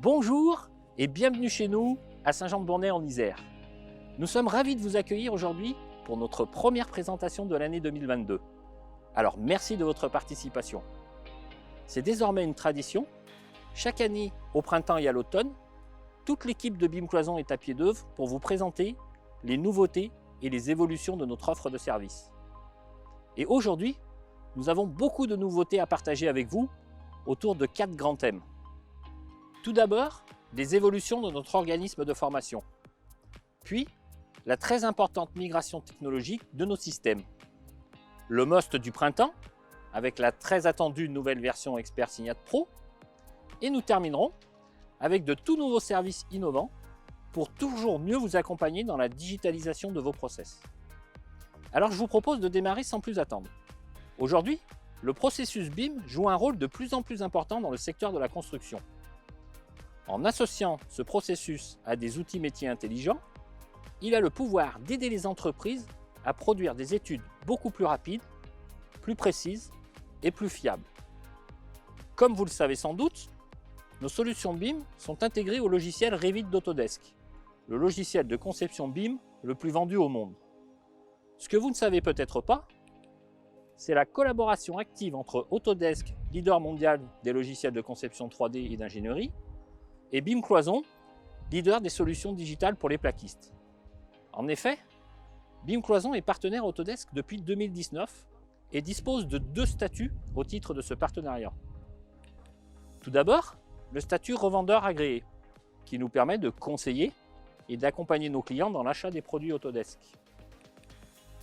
Bonjour et bienvenue chez nous à Saint-Jean-de-Bornay en Isère. Nous sommes ravis de vous accueillir aujourd'hui pour notre première présentation de l'année 2022. Alors merci de votre participation. C'est désormais une tradition. Chaque année, au printemps et à l'automne, toute l'équipe de BIM Cloison est à pied d'œuvre pour vous présenter les nouveautés et les évolutions de notre offre de service. Et aujourd'hui, nous avons beaucoup de nouveautés à partager avec vous autour de 4 grands thèmes. Tout d'abord, des évolutions de notre organisme de formation. Puis, la très importante migration technologique de nos systèmes. Le MOST du printemps, avec la très attendue nouvelle version Expert Signat Pro. Et nous terminerons avec de tout nouveaux services innovants pour toujours mieux vous accompagner dans la digitalisation de vos process. Alors je vous propose de démarrer sans plus attendre. Aujourd'hui, le processus BIM joue un rôle de plus en plus important dans le secteur de la construction. En associant ce processus à des outils métiers intelligents, il a le pouvoir d'aider les entreprises à produire des études beaucoup plus rapides, plus précises et plus fiables. Comme vous le savez sans doute, nos solutions BIM sont intégrées au logiciel Revit d'Autodesk, le logiciel de conception BIM le plus vendu au monde. Ce que vous ne savez peut-être pas, c'est la collaboration active entre Autodesk, leader mondial des logiciels de conception 3D et d'ingénierie, et BIM Cloison, leader des solutions digitales pour les plaquistes. En effet, BIM Cloison est partenaire Autodesk depuis 2019 et dispose de 2 statuts au titre de ce partenariat. Tout d'abord, le statut revendeur agréé, qui nous permet de conseiller et d'accompagner nos clients dans l'achat des produits Autodesk.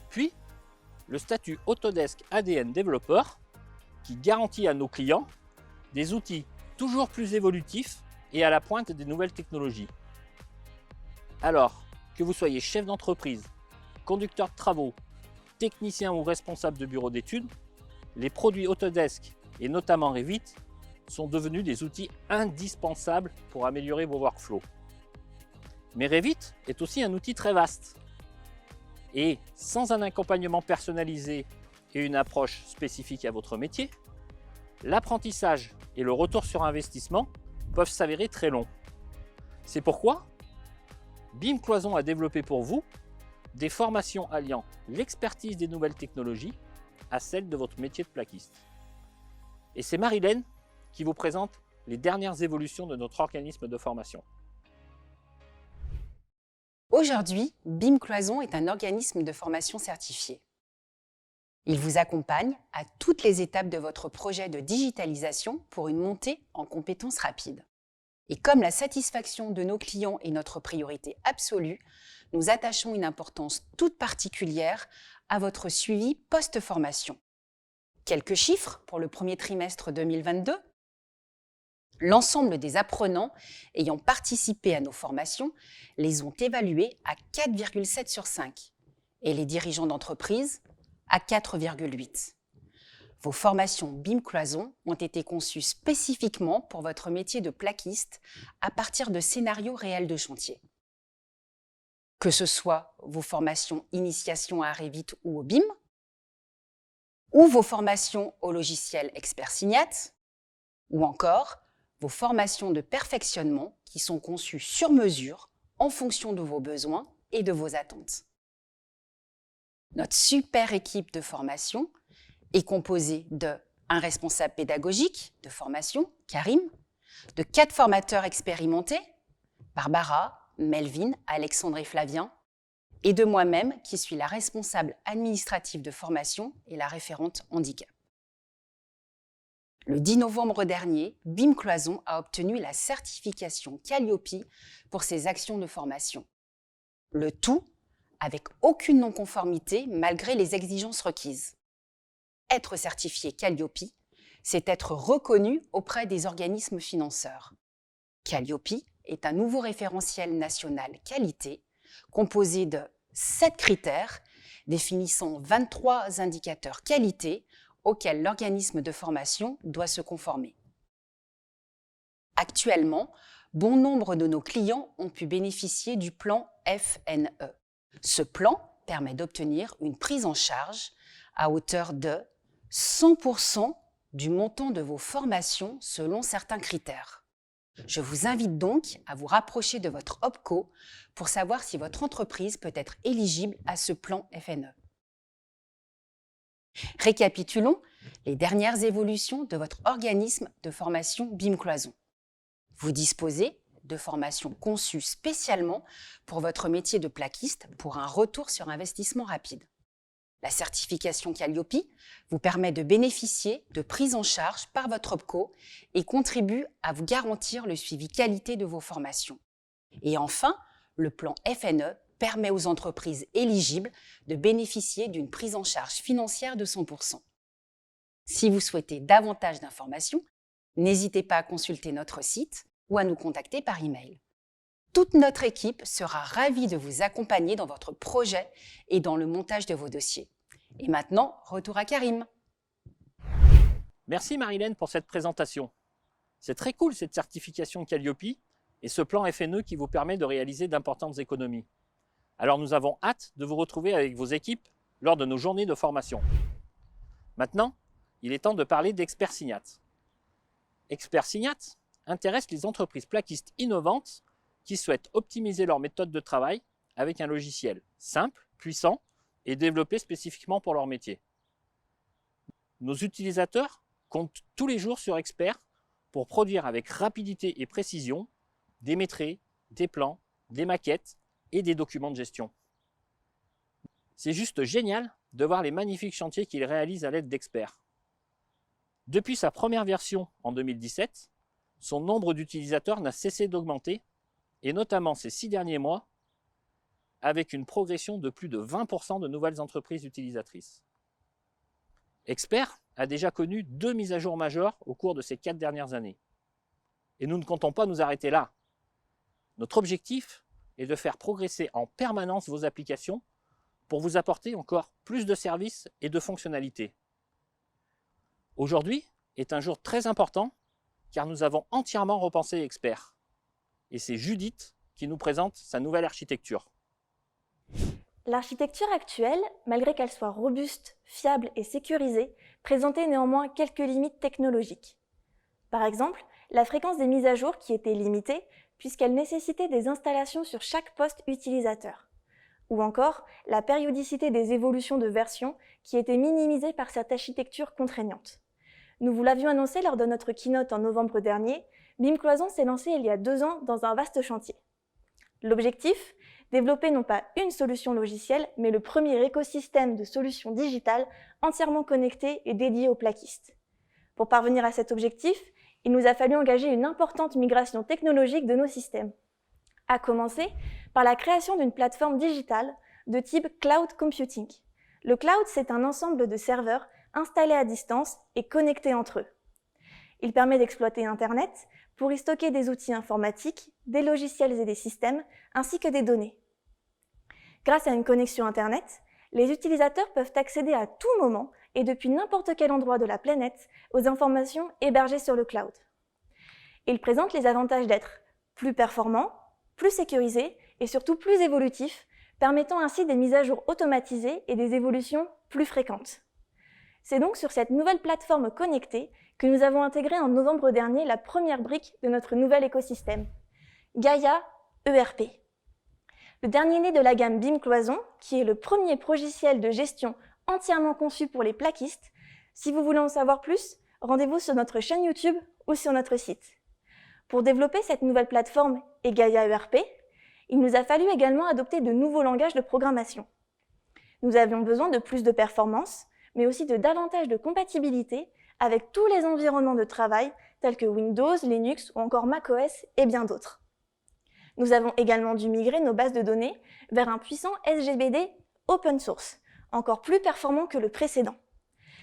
Puis, le statut Autodesk ADN Développeur, qui garantit à nos clients des outils toujours plus évolutifs et à la pointe des nouvelles technologies. Alors, que vous soyez chef d'entreprise, conducteur de travaux, technicien ou responsable de bureau d'études, les produits Autodesk et notamment Revit sont devenus des outils indispensables pour améliorer vos workflows. Mais Revit est aussi un outil très vaste. Et sans un accompagnement personnalisé et une approche spécifique à votre métier, l'apprentissage et le retour sur investissement peuvent s'avérer très longs. C'est pourquoi BIM Cloison a développé pour vous des formations alliant l'expertise des nouvelles technologies à celle de votre métier de plaquiste. Et c'est Marilène qui vous présente les dernières évolutions de notre organisme de formation. Aujourd'hui, BIM Cloison est un organisme de formation certifié. Il vous accompagne à toutes les étapes de votre projet de digitalisation pour une montée en compétences rapides. Et comme la satisfaction de nos clients est notre priorité absolue, nous attachons une importance toute particulière à votre suivi post-formation. Quelques chiffres pour le premier trimestre 2022. L'ensemble des apprenants ayant participé à nos formations les ont évalués à 4,7 sur 5 et les dirigeants d'entreprise à 4,8. Vos formations BIM Cloison ont été conçues spécifiquement pour votre métier de plaquiste à partir de scénarios réels de chantier. Que ce soit vos formations initiation à Revit ou au BIM, ou vos formations au logiciel Expert Signat, ou encore vos formations de perfectionnement qui sont conçues sur mesure en fonction de vos besoins et de vos attentes. Notre super équipe de formation est composée d'un responsable pédagogique de formation, Karim, de 4 formateurs expérimentés, Barbara, Melvin, Alexandre et Flavien, et de moi-même qui suis la responsable administrative de formation et la référente handicap. Le 10 novembre dernier, BIM Cloison a obtenu la certification Calliope pour ses actions de formation. Le tout avec aucune non-conformité malgré les exigences requises. Être certifié Calliope, c'est être reconnu auprès des organismes financeurs. Calliope est un nouveau référentiel national qualité composé de 7 critères définissant 23 indicateurs qualité auxquels l'organisme de formation doit se conformer. Actuellement, bon nombre de nos clients ont pu bénéficier du plan FNE. Ce plan permet d'obtenir une prise en charge à hauteur de 100% du montant de vos formations selon certains critères. Je vous invite donc à vous rapprocher de votre OPCO pour savoir si votre entreprise peut être éligible à ce plan FNE. Récapitulons les dernières évolutions de votre organisme de formation BIM Cloison. Vous disposez de formations conçues spécialement pour votre métier de plaquiste pour un retour sur investissement rapide. La certification Calliope vous permet de bénéficier de prise en charge par votre OPCO et contribue à vous garantir le suivi qualité de vos formations. Et enfin, le plan FNE permet aux entreprises éligibles de bénéficier d'une prise en charge financière de 100%. Si vous souhaitez davantage d'informations, n'hésitez pas à consulter notre site ou à nous contacter par email. Toute notre équipe sera ravie de vous accompagner dans votre projet et dans le montage de vos dossiers. Et maintenant, retour à Karim. Merci Marilène pour cette présentation. C'est très cool cette certification Calliope et ce plan FNE qui vous permet de réaliser d'importantes économies. Alors nous avons hâte de vous retrouver avec vos équipes lors de nos journées de formation. Maintenant, il est temps de parler d'Expert Signat. Expert Signat intéresse les entreprises plaquistes innovantes qui souhaitent optimiser leur méthode de travail avec un logiciel simple, puissant et développé spécifiquement pour leur métier. Nos utilisateurs comptent tous les jours sur Expert pour produire avec rapidité et précision des maîtrises, des plans, des maquettes et des documents de gestion. C'est juste génial de voir les magnifiques chantiers qu'ils réalisent à l'aide d'Expert. Depuis sa première version en 2017, son nombre d'utilisateurs n'a cessé d'augmenter, et notamment ces 6 derniers mois, avec une progression de plus de 20% de nouvelles entreprises utilisatrices. Expert a déjà connu 2 mises à jour majeures au cours de ces 4 dernières années. Et nous ne comptons pas nous arrêter là. Notre objectif est de faire progresser en permanence vos applications pour vous apporter encore plus de services et de fonctionnalités. Aujourd'hui est un jour très important car nous avons entièrement repensé Expert. Et c'est Judith qui nous présente sa nouvelle architecture. L'architecture actuelle, malgré qu'elle soit robuste, fiable et sécurisée, présentait néanmoins quelques limites technologiques. Par exemple, la fréquence des mises à jour qui était limitée puisqu'elle nécessitait des installations sur chaque poste utilisateur. Ou encore, la périodicité des évolutions de version qui était minimisée par cette architecture contraignante. Nous vous l'avions annoncé lors de notre keynote en novembre dernier, BIM Cloison s'est lancé il y a 2 ans dans un vaste chantier. L'objectif ? Développer non pas une solution logicielle, mais le premier écosystème de solutions digitales entièrement connectées et dédiées aux plaquistes. Pour parvenir à cet objectif, il nous a fallu engager une importante migration technologique de nos systèmes. À commencer par la création d'une plateforme digitale de type cloud computing. Le cloud, c'est un ensemble de serveurs installés à distance et connectés entre eux. Il permet d'exploiter Internet pour y stocker des outils informatiques, des logiciels et des systèmes, ainsi que des données. Grâce à une connexion Internet, les utilisateurs peuvent accéder à tout moment et depuis n'importe quel endroit de la planète aux informations hébergées sur le cloud. Il présente les avantages d'être plus performant, plus sécurisé et surtout plus évolutif, permettant ainsi des mises à jour automatisées et des évolutions plus fréquentes. C'est donc sur cette nouvelle plateforme connectée que nous avons intégré en novembre dernier la première brique de notre nouvel écosystème, Gaia ERP. Le dernier né de la gamme BIM Cloison, qui est le premier logiciel de gestion entièrement conçu pour les plaquistes. Si vous voulez en savoir plus, rendez-vous sur notre chaîne YouTube ou sur notre site. Pour développer cette nouvelle plateforme et Gaia ERP, il nous a fallu également adopter de nouveaux langages de programmation. Nous avions besoin de plus de performance, mais aussi de davantage de compatibilité avec tous les environnements de travail tels que Windows, Linux ou encore macOS et bien d'autres. Nous avons également dû migrer nos bases de données vers un puissant SGBD open source, encore plus performant que le précédent.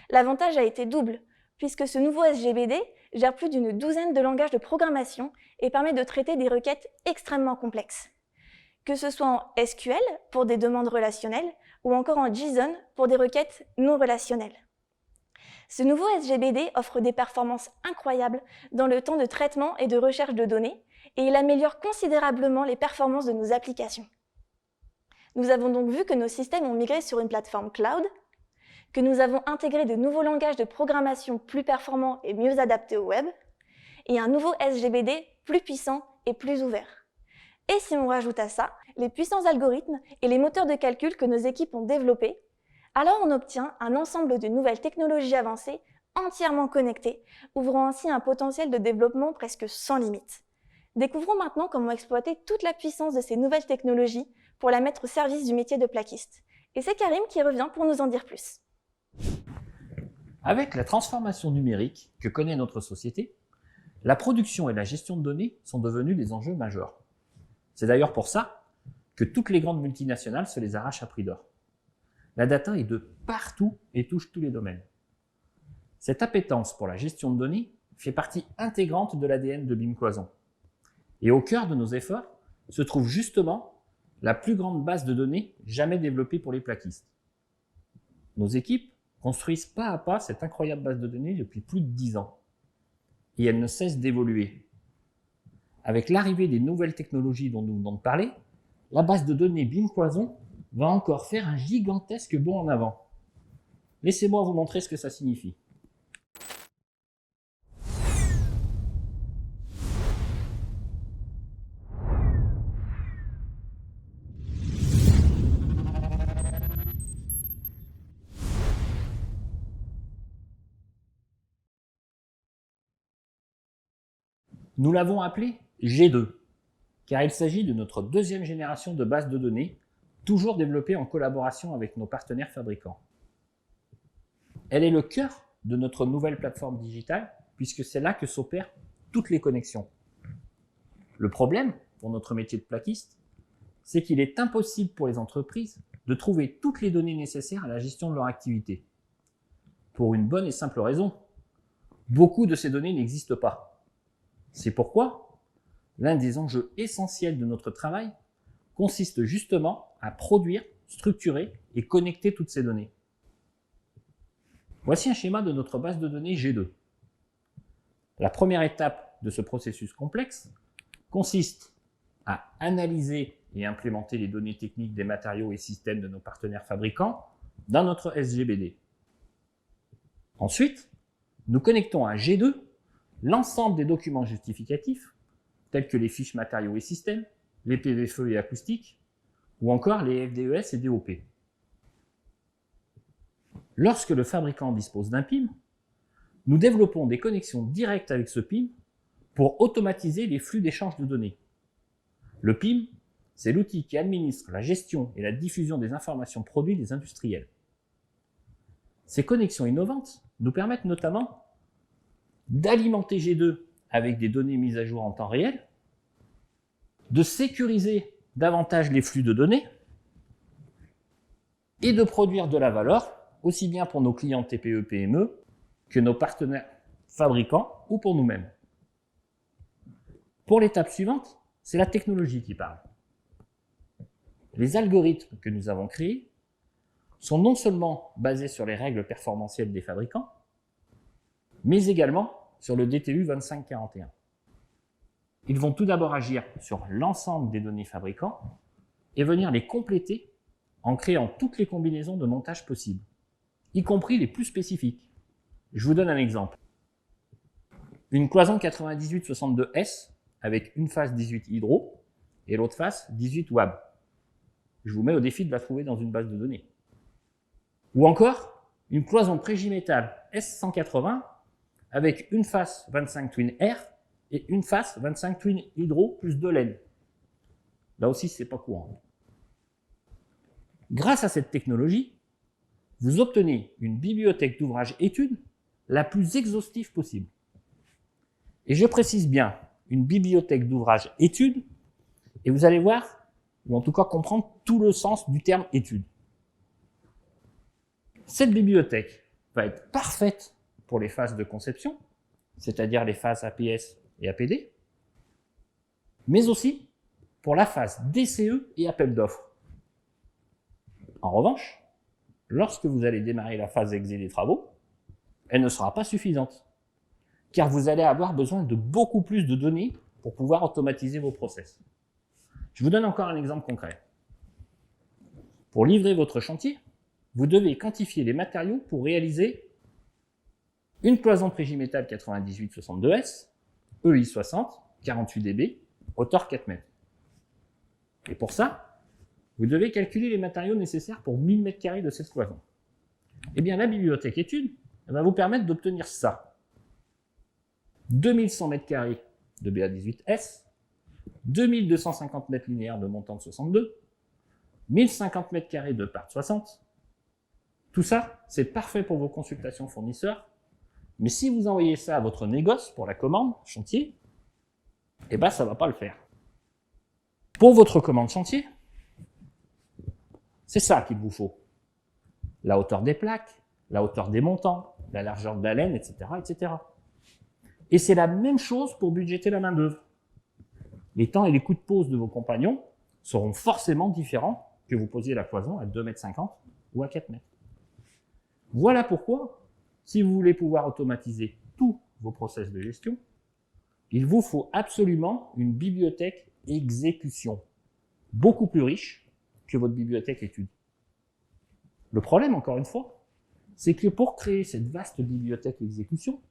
L'avantage a été double, puisque ce nouveau SGBD gère plus d'une douzaine de langages de programmation et permet de traiter des requêtes extrêmement complexes. Que ce soit en SQL pour des demandes relationnelles ou encore en JSON pour des requêtes non relationnelles. Ce nouveau SGBD offre des performances incroyables dans le temps de traitement et de recherche de données et il améliore considérablement les performances de nos applications. Nous avons donc vu que nos systèmes ont migré sur une plateforme cloud, que nous avons intégré de nouveaux langages de programmation plus performants et mieux adaptés au web, et un nouveau SGBD plus puissant et plus ouvert. Et si on rajoute à ça les puissants algorithmes et les moteurs de calcul que nos équipes ont développés, alors on obtient un ensemble de nouvelles technologies avancées entièrement connectées, ouvrant ainsi un potentiel de développement presque sans limite. Découvrons maintenant comment exploiter toute la puissance de ces nouvelles technologies pour la mettre au service du métier de plaquiste. Et c'est Karim qui revient pour nous en dire plus. Avec la transformation numérique que connaît notre société, la production et la gestion de données sont devenus des enjeux majeurs. C'est d'ailleurs pour ça que toutes les grandes multinationales se les arrachent à prix d'or. La data est de partout et touche tous les domaines. Cette appétence pour la gestion de données fait partie intégrante de l'ADN de BIM Cloison. Et au cœur de nos efforts se trouve justement la plus grande base de données jamais développée pour les plaquistes. Nos équipes construisent pas à pas cette incroyable base de données depuis plus de 10 ans. Et elle ne cesse d'évoluer. Avec l'arrivée des nouvelles technologies dont nous venons de parler, la base de données BIM Cloison va encore faire un gigantesque bond en avant. Laissez-moi vous montrer ce que ça signifie. Nous l'avons appelé G2, car il s'agit de notre deuxième génération de bases de données, toujours développée en collaboration avec nos partenaires fabricants. Elle est le cœur de notre nouvelle plateforme digitale, puisque c'est là que s'opèrent toutes les connexions. Le problème, pour notre métier de plaquiste, c'est qu'il est impossible pour les entreprises de trouver toutes les données nécessaires à la gestion de leur activité. Pour une bonne et simple raison, beaucoup de ces données n'existent pas. C'est pourquoi l'un des enjeux essentiels de notre travail consiste justement à produire, structurer et connecter toutes ces données. Voici un schéma de notre base de données G2. La première étape de ce processus complexe consiste à analyser et implémenter les données techniques des matériaux et systèmes de nos partenaires fabricants dans notre SGBD. Ensuite, nous connectons à G2 l'ensemble des documents justificatifs, tels que les fiches matériaux et systèmes, les PV feu et acoustiques, ou encore les FDES et DOP. Lorsque le fabricant dispose d'un PIM, nous développons des connexions directes avec ce PIM pour automatiser les flux d'échange de données. Le PIM, c'est l'outil qui administre la gestion et la diffusion des informations produites des industriels. Ces connexions innovantes nous permettent notamment d'alimenter G2 avec des données mises à jour en temps réel, de sécuriser davantage les flux de données et de produire de la valeur, aussi bien pour nos clients TPE-PME que nos partenaires fabricants ou pour nous-mêmes. Pour l'étape suivante, c'est la technologie qui parle. Les algorithmes que nous avons créés sont non seulement basés sur les règles performantielles des fabricants, mais également sur le DTU 2541. Ils vont tout d'abord agir sur l'ensemble des données fabricants et venir les compléter en créant toutes les combinaisons de montage possibles, y compris les plus spécifiques. Je vous donne un exemple. Une cloison 9862S avec une face 18 hydro et l'autre face 18 WAB. Je vous mets au défi de la trouver dans une base de données. Ou encore, une cloison Prégimétal S180 avec une face 25 Twin R et une face 25 Twin Hydro plus 2 laine. Là aussi, c'est pas courant. Grâce à cette technologie, vous obtenez une bibliothèque d'ouvrages études la plus exhaustive possible. Et je précise bien, une bibliothèque d'ouvrages études, et vous allez voir, ou en tout cas comprendre tout le sens du terme étude. Cette bibliothèque va être parfaite pour les phases de conception, c'est-à-dire les phases APS et APD, mais aussi pour la phase DCE et appel d'offres. En revanche, lorsque vous allez démarrer la phase exé des travaux, elle ne sera pas suffisante, car vous allez avoir besoin de beaucoup plus de données pour pouvoir automatiser vos process. Je vous donne encore un exemple concret. Pour livrer votre chantier, vous devez quantifier les matériaux pour réaliser une cloison Prégimétal 9862S, EI60, 48 dB, hauteur 4 mètres. Et pour ça, vous devez calculer les matériaux nécessaires pour 1000 m² de cette cloison. Eh bien, la bibliothèque études va vous permettre d'obtenir ça. 2100 m² de BA18S, 2250 mètres linéaires de montant de 62, 1050 m² de part 60. Tout ça, c'est parfait pour vos consultations fournisseurs, mais si vous envoyez ça à votre négoce pour la commande chantier, eh ben ça ne va pas le faire. Pour votre commande chantier, c'est ça qu'il vous faut. La hauteur des plaques, la hauteur des montants, la largeur de la laine, etc., etc. Et c'est la même chose pour budgéter la main-d'œuvre. Les temps et les coûts de pose de vos compagnons seront forcément différents que vous posiez la cloison à 2,50 m ou à 4 mètres. Voilà pourquoi, si vous voulez pouvoir automatiser tous vos process de gestion, il vous faut absolument une bibliothèque exécution, beaucoup plus riche que votre bibliothèque études. Le problème, encore une fois, c'est que pour créer cette vaste bibliothèque exécution,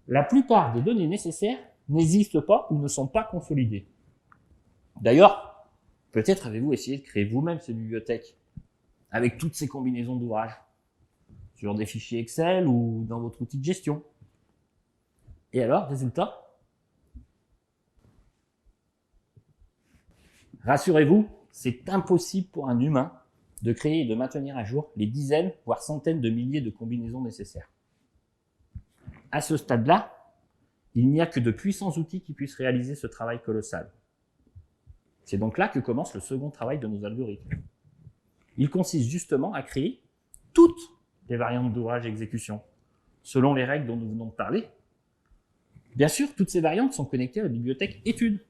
la plupart des données nécessaires n'existent pas ou ne sont pas consolidées. D'ailleurs, peut-être avez-vous essayé de créer vous-même ces bibliothèques avec toutes ces combinaisons d'ouvrages sur des fichiers Excel ou dans votre outil de gestion. Et alors, résultat? Rassurez-vous, c'est impossible pour un humain de créer et de maintenir à jour les dizaines, voire centaines de milliers de combinaisons nécessaires. À ce stade-là, il n'y a que de puissants outils qui puissent réaliser ce travail colossal. C'est donc là que commence le second travail de nos algorithmes. Il consiste justement à créer toutes les variantes d'ouvrage exécution, selon les règles dont nous venons de parler. Bien sûr, toutes ces variantes sont connectées à la bibliothèque études,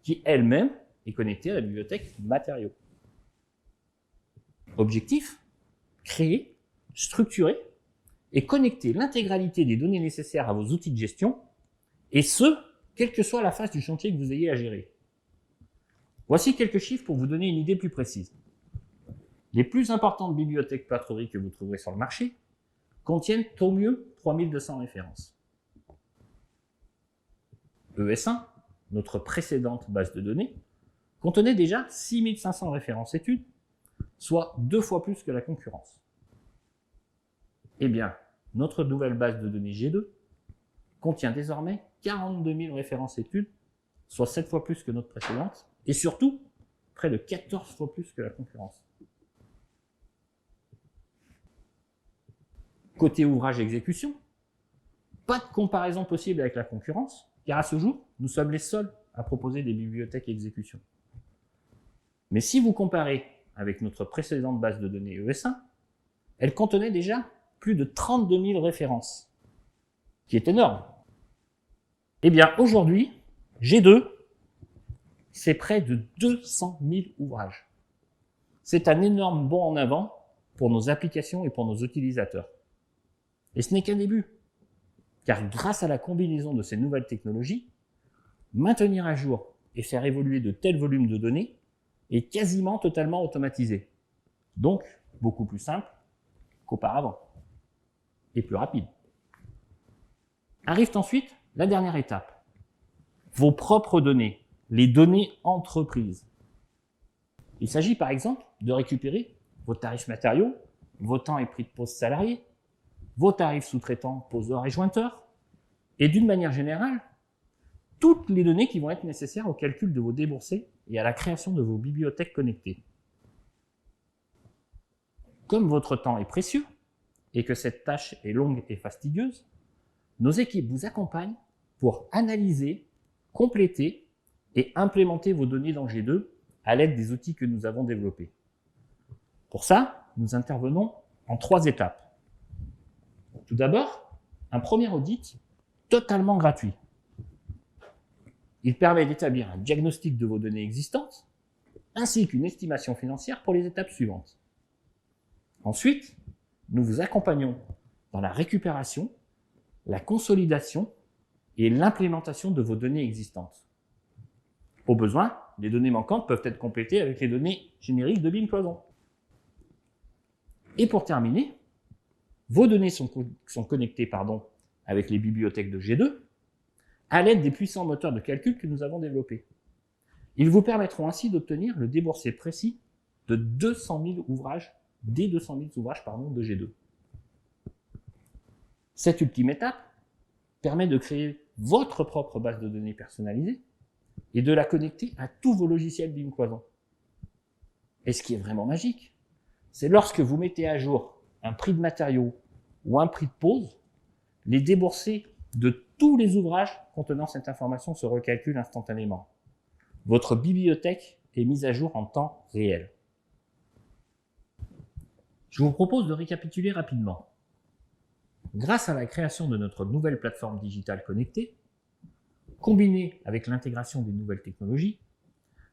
qui elle-même est connectée à la bibliothèque matériaux. Objectif, créer, structurer et connecter l'intégralité des données nécessaires à vos outils de gestion, et ce, quelle que soit la phase du chantier que vous ayez à gérer. Voici quelques chiffres pour vous donner une idée plus précise. Les plus importantes bibliothèques Patrory que vous trouverez sur le marché contiennent au mieux 3200 références. ES1, notre précédente base de données, contenait déjà 6500 références études, soit 2 fois plus que la concurrence. Eh bien, notre nouvelle base de données G2 contient désormais 42 000 références études, soit 7 fois plus que notre précédente, et surtout, près de 14 fois plus que la concurrence. Côté ouvrage exécution, pas de comparaison possible avec la concurrence, car à ce jour, nous sommes les seuls à proposer des bibliothèques exécution. Mais si vous comparez avec notre précédente base de données ES1, elle contenait déjà plus de 32 000 références, qui est énorme. Eh bien, aujourd'hui, G2, c'est près de 200 000 ouvrages. C'est un énorme bond en avant pour nos applications et pour nos utilisateurs. Et ce n'est qu'un début, car grâce à la combinaison de ces nouvelles technologies, maintenir à jour et faire évoluer de tels volumes de données est quasiment totalement automatisé. Donc, beaucoup plus simple qu'auparavant. Et plus rapide. Arrive ensuite la dernière étape. Vos propres données, les données entreprises. Il s'agit par exemple de récupérer vos tarifs matériaux, vos temps et prix de pose salariés, vos tarifs sous-traitants, poseurs et jointeurs, et d'une manière générale, toutes les données qui vont être nécessaires au calcul de vos déboursés et à la création de vos bibliothèques connectées. Comme votre temps est précieux, et que cette tâche est longue et fastidieuse, nos équipes vous accompagnent pour analyser, compléter et implémenter vos données dans G2 à l'aide des outils que nous avons développés. Pour ça, nous intervenons en 3 étapes. Tout d'abord, un premier audit totalement gratuit. Il permet d'établir un diagnostic de vos données existantes, ainsi qu'une estimation financière pour les étapes suivantes. Ensuite, nous vous accompagnons dans la récupération, la consolidation et l'implémentation de vos données existantes. Au besoin, les données manquantes peuvent être complétées avec les données génériques de BIM Cloison. Et pour terminer, vos données sont connectées avec les bibliothèques de G2, à l'aide des puissants moteurs de calcul que nous avons développés. Ils vous permettront ainsi d'obtenir le déboursé précis de 200 000 ouvrages, des 200 000 ouvrages de G2. Cette ultime étape permet de créer votre propre base de données personnalisée et de la connecter à tous vos logiciels BIM Cloison. Et ce qui est vraiment magique, c'est lorsque vous mettez à jour un prix de matériaux ou un prix de pause, les déboursés de tous les ouvrages contenant cette information se recalculent instantanément. Votre bibliothèque est mise à jour en temps réel. Je vous propose de récapituler rapidement. Grâce à la création de notre nouvelle plateforme digitale connectée, combinée avec l'intégration des nouvelles technologies,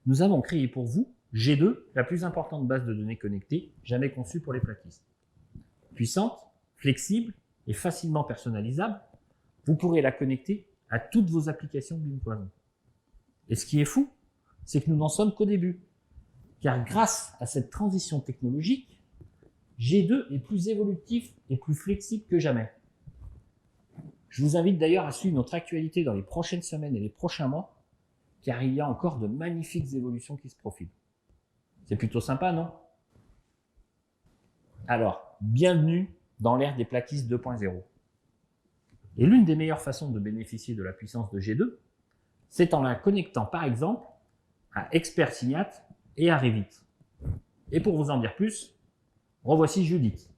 nous avons créé pour vous G2, la plus importante base de données connectée jamais conçue pour les plaquistes. Puissante, flexible et facilement personnalisable, vous pourrez la connecter à toutes vos applications BIM Cloison. Et ce qui est fou, c'est que nous n'en sommes qu'au début. Car grâce à cette transition technologique, G2 est plus évolutif et plus flexible que jamais. Je vous invite d'ailleurs à suivre notre actualité dans les prochaines semaines et les prochains mois, car il y a encore de magnifiques évolutions qui se profilent. C'est plutôt sympa, non? Alors, bienvenue dans l'ère des plaquistes 2.0. Et l'une des meilleures façons de bénéficier de la puissance de G2, c'est en la connectant par exemple à Expert Signat et à Revit. Et pour vous en dire plus, revoici Judith.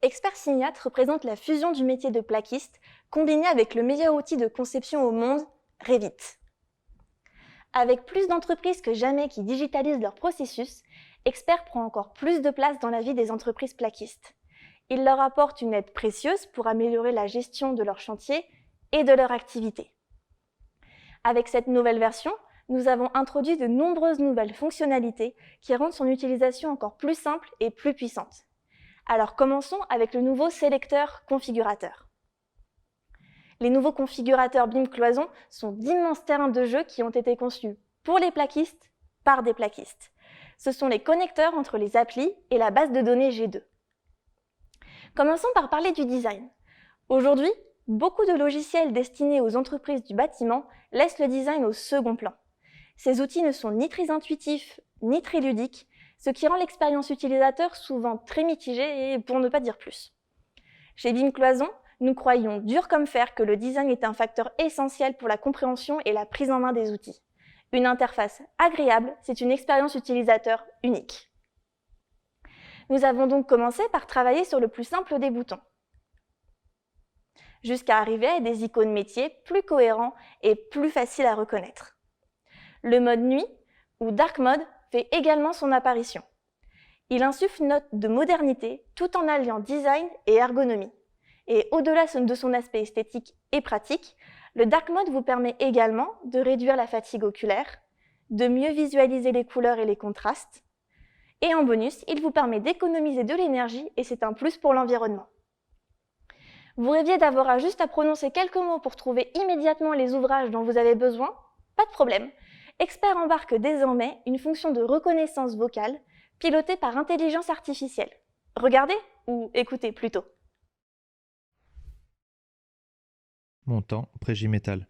Expert Signat représente la fusion du métier de plaquiste combiné avec le meilleur outil de conception au monde, Revit. Avec plus d'entreprises que jamais qui digitalisent leurs processus, Expert prend encore plus de place dans la vie des entreprises plaquistes. Il leur apporte une aide précieuse pour améliorer la gestion de leur chantier et de leur activité. Avec cette nouvelle version, nous avons introduit de nombreuses nouvelles fonctionnalités qui rendent son utilisation encore plus simple et plus puissante. Alors commençons avec le nouveau sélecteur configurateur. Les nouveaux configurateurs BIM Cloison sont d'immenses terrains de jeu qui ont été conçus pour les plaquistes, par des plaquistes. Ce sont les connecteurs entre les applis et la base de données G2. Commençons par parler du design. Aujourd'hui, beaucoup de logiciels destinés aux entreprises du bâtiment laissent le design au second plan. Ces outils ne sont ni très intuitifs, ni très ludiques, ce qui rend l'expérience utilisateur souvent très mitigée et pour ne pas dire plus. Chez BIM Cloison, nous croyons dur comme fer que le design est un facteur essentiel pour la compréhension et la prise en main des outils. Une interface agréable, c'est une expérience utilisateur unique. Nous avons donc commencé par travailler sur le plus simple des boutons, jusqu'à arriver à des icônes métiers plus cohérents et plus faciles à reconnaître. Le mode nuit, ou Dark Mode, fait également son apparition. Il insuffle une note de modernité tout en alliant design et ergonomie. Et au-delà de son aspect esthétique et pratique, le Dark Mode vous permet également de réduire la fatigue oculaire, de mieux visualiser les couleurs et les contrastes, et en bonus, il vous permet d'économiser de l'énergie et c'est un plus pour l'environnement. Vous rêviez d'avoir juste à prononcer quelques mots pour trouver immédiatement les ouvrages dont vous avez besoin? Pas de problème. Expert embarque désormais une fonction de reconnaissance vocale pilotée par intelligence artificielle. Regardez ou écoutez plutôt. Montant, Prégimétal.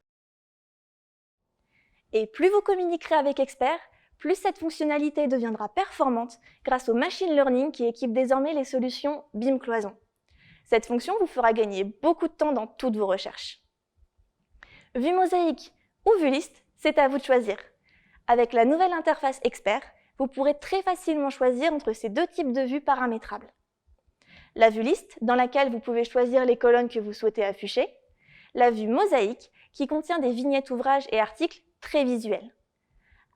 Et plus vous communiquerez avec Expert, plus cette fonctionnalité deviendra performante grâce au machine learning qui équipe désormais les solutions BIM Cloison. Cette fonction vous fera gagner beaucoup de temps dans toutes vos recherches. Vue mosaïque ou vue liste, c'est à vous de choisir. Avec la nouvelle interface Expert, vous pourrez très facilement choisir entre ces deux types de vues paramétrables. La vue liste, dans laquelle vous pouvez choisir les colonnes que vous souhaitez afficher. La vue mosaïque, qui contient des vignettes ouvrages et articles très visuels.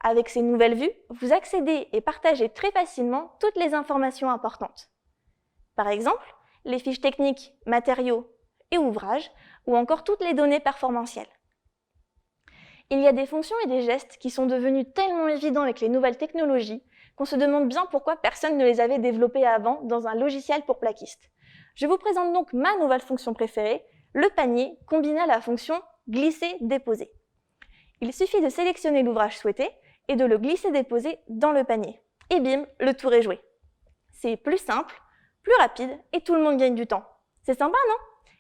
Avec ces nouvelles vues, vous accédez et partagez très facilement toutes les informations importantes. Par exemple, les fiches techniques, matériaux et ouvrages, ou encore toutes les données performantielles. Il y a des fonctions et des gestes qui sont devenus tellement évidents avec les nouvelles technologies qu'on se demande bien pourquoi personne ne les avait développés avant dans un logiciel pour plaquistes. Je vous présente donc ma nouvelle fonction préférée, le panier combiné à la fonction glisser-déposer. Il suffit de sélectionner l'ouvrage souhaité et de le glisser-déposer dans le panier. Et bim, le tour est joué. C'est plus simple, plus rapide et tout le monde gagne du temps. C'est sympa, non?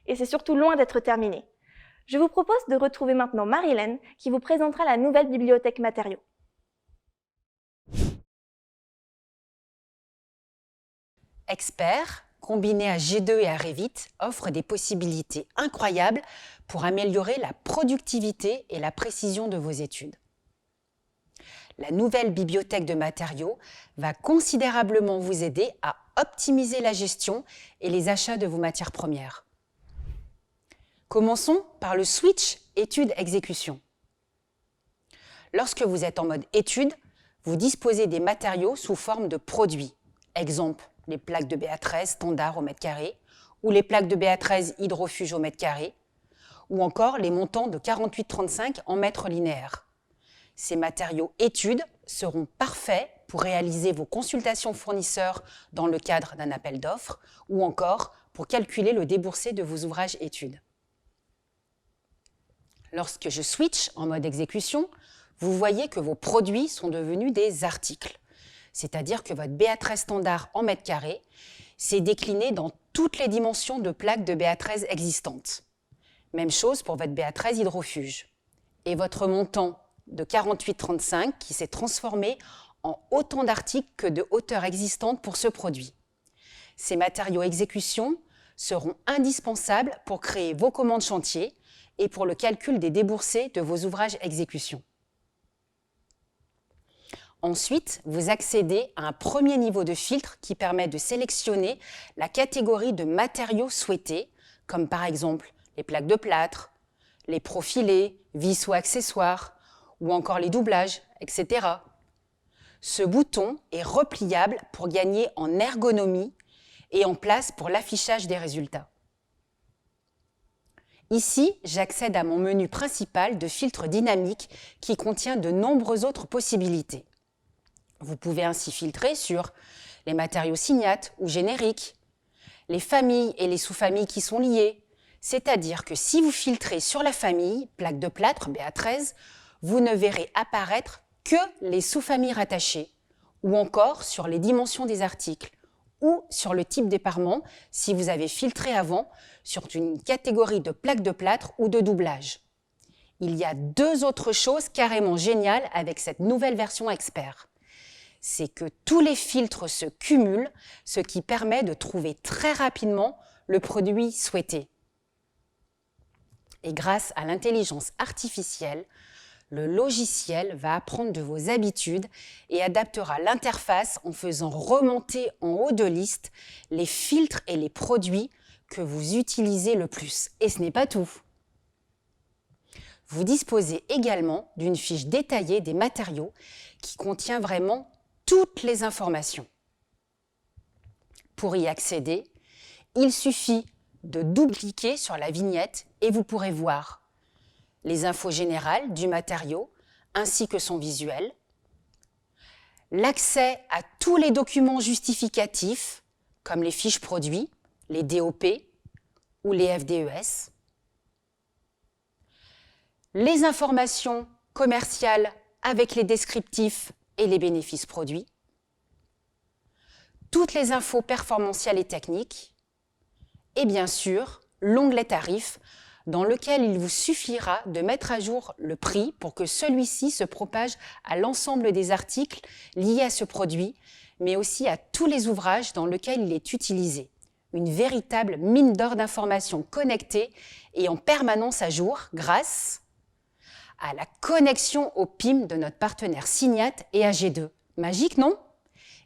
Et c'est surtout loin d'être terminé. Je vous propose de retrouver maintenant Marilène qui vous présentera la nouvelle bibliothèque matériaux. Expert, combiné à G2 et à Revit, offre des possibilités incroyables pour améliorer la productivité et la précision de vos études. La nouvelle bibliothèque de matériaux va considérablement vous aider à optimiser la gestion et les achats de vos matières premières. Commençons par le switch études-exécution. Lorsque vous êtes en mode études, vous disposez des matériaux sous forme de produits. Exemple, les plaques de BA13 standard au mètre carré ou les plaques de BA13 hydrofuge au mètre carré ou encore les montants de 48-35 en mètres linéaires. Ces matériaux études seront parfaits pour réaliser vos consultations fournisseurs dans le cadre d'un appel d'offres ou encore pour calculer le déboursé de vos ouvrages études. Lorsque je switch en mode exécution, vous voyez que vos produits sont devenus des articles. C'est-à-dire que votre BA13 standard en mètre carré s'est décliné dans toutes les dimensions de plaques de BA13 existantes. Même chose pour votre BA13 hydrofuge. Et votre montant de 48-35 qui s'est transformé en autant d'articles que de hauteurs existantes pour ce produit. Ces matériaux exécution seront indispensables pour créer vos commandes chantier et pour le calcul des déboursés de vos ouvrages exécution. Ensuite, vous accédez à un premier niveau de filtre qui permet de sélectionner la catégorie de matériaux souhaités, comme par exemple les plaques de plâtre, les profilés, vis ou accessoires, ou encore les doublages, etc. Ce bouton est repliable pour gagner en ergonomie et en place pour l'affichage des résultats. Ici, j'accède à mon menu principal de filtre dynamique qui contient de nombreuses autres possibilités. Vous pouvez ainsi filtrer sur les matériaux signates ou génériques, les familles et les sous-familles qui sont liées. C'est-à-dire que si vous filtrez sur la famille, plaque de plâtre, BA13, vous ne verrez apparaître que les sous-familles rattachées, ou encore sur les dimensions des articles, ou sur le type d'éparement si vous avez filtré avant sur une catégorie de plaques de plâtre ou de doublage. Il y a deux autres choses carrément géniales avec cette nouvelle version expert. C'est que tous les filtres se cumulent, ce qui permet de trouver très rapidement le produit souhaité. Et grâce à l'intelligence artificielle, le logiciel va apprendre de vos habitudes et adaptera l'interface en faisant remonter en haut de liste les filtres et les produits que vous utilisez le plus. Et ce n'est pas tout. Vous disposez également d'une fiche détaillée des matériaux qui contient vraiment toutes les informations. Pour y accéder, il suffit de double-cliquer sur la vignette et vous pourrez voir les infos générales du matériau ainsi que son visuel, l'accès à tous les documents justificatifs comme les fiches produits, les DOP ou les FDES, les informations commerciales avec les descriptifs et les bénéfices produits, toutes les infos performantielles et techniques, et bien sûr, l'onglet tarifs dans lequel il vous suffira de mettre à jour le prix pour que celui-ci se propage à l'ensemble des articles liés à ce produit, mais aussi à tous les ouvrages dans lesquels il est utilisé. Une véritable mine d'or d'informations connectées et en permanence à jour grâce à la connexion au PIM de notre partenaire Signat et AG2. Magique, non ?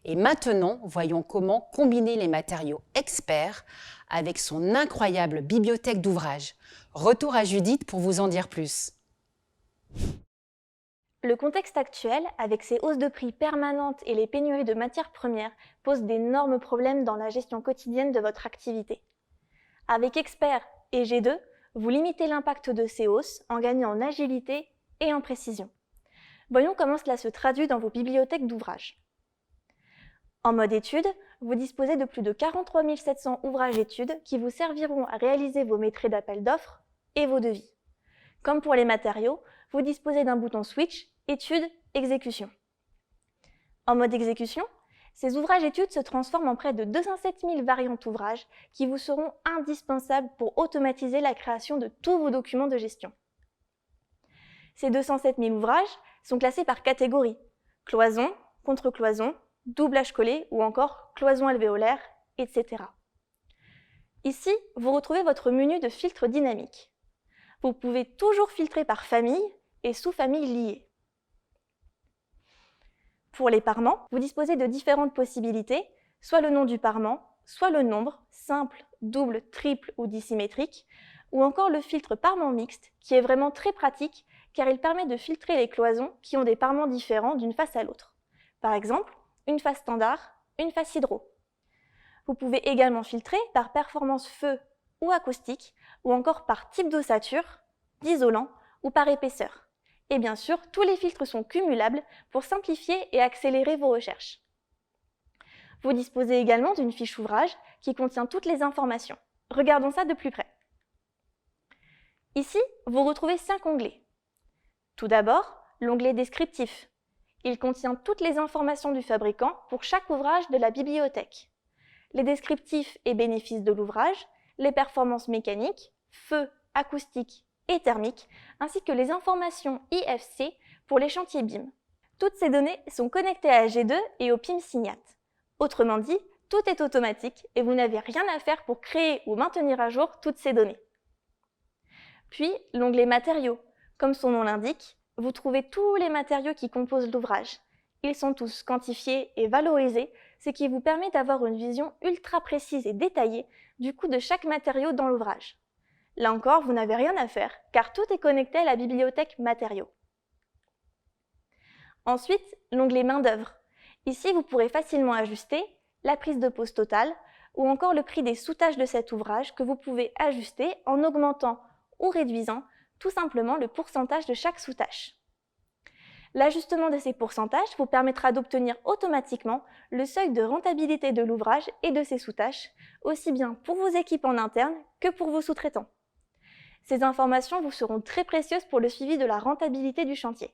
Et maintenant, voyons comment combiner les matériaux experts avec son incroyable bibliothèque d'ouvrages. Retour à Judith pour vous en dire plus. Le contexte actuel, avec ses hausses de prix permanentes et les pénuries de matières premières, pose d'énormes problèmes dans la gestion quotidienne de votre activité. Avec Expert et G2, vous limitez l'impact de ces hausses en gagnant en agilité et en précision. Voyons comment cela se traduit dans vos bibliothèques d'ouvrages. En mode études, vous disposez de plus de 43 700 ouvrages études qui vous serviront à réaliser vos maîtrises d'appel d'offres et vos devis. Comme pour les matériaux, vous disposez d'un bouton Switch, études, exécution. En mode exécution, Ces ouvrages études se transforment en près de 207 000 variantes ouvrages qui vous seront indispensables pour automatiser la création de tous vos documents de gestion. Ces 207 000 ouvrages sont classés par catégorie: cloison, contre-cloison, doublage collé ou encore cloison alvéolaire, etc. Ici, vous retrouvez votre menu de filtre dynamique. Vous pouvez toujours filtrer par famille et sous-famille liées. Pour les parements, vous disposez de différentes possibilités, soit le nom du parement, soit le nombre, simple, double, triple ou dissymétrique, ou encore le filtre parement mixte, qui est vraiment très pratique car il permet de filtrer les cloisons qui ont des parements différents d'une face à l'autre. Par exemple, une face standard, une face hydro. Vous pouvez également filtrer par performance feu ou acoustique, ou encore par type d'ossature, d'isolant ou par épaisseur. Et bien sûr, tous les filtres sont cumulables pour simplifier et accélérer vos recherches. Vous disposez également d'une fiche ouvrage qui contient toutes les informations. Regardons ça de plus près. Ici, vous retrouvez 5 onglets. Tout d'abord, l'onglet descriptif. Il contient toutes les informations du fabricant pour chaque ouvrage de la bibliothèque. Les descriptifs et bénéfices de l'ouvrage, les performances mécaniques, feu, acoustique et thermique, ainsi que les informations IFC pour les chantiers BIM. Toutes ces données sont connectées à G2 et au PIM Signat. Autrement dit, tout est automatique et vous n'avez rien à faire pour créer ou maintenir à jour toutes ces données. Puis, l'onglet matériaux. Comme son nom l'indique, vous trouvez tous les matériaux qui composent l'ouvrage. Ils sont tous quantifiés et valorisés, ce qui vous permet d'avoir une vision ultra précise et détaillée du coût de chaque matériau dans l'ouvrage. Là encore, vous n'avez rien à faire, car tout est connecté à la bibliothèque matériaux. Ensuite, l'onglet main-d'œuvre. Ici, vous pourrez facilement ajuster la prise de pose totale ou encore le prix des soutages de cet ouvrage que vous pouvez ajuster en augmentant ou réduisant tout simplement le pourcentage de chaque sous-tâche. L'ajustement de ces pourcentages vous permettra d'obtenir automatiquement le seuil de rentabilité de l'ouvrage et de ses sous-tâches, aussi bien pour vos équipes en interne que pour vos sous-traitants. Ces informations vous seront très précieuses pour le suivi de la rentabilité du chantier.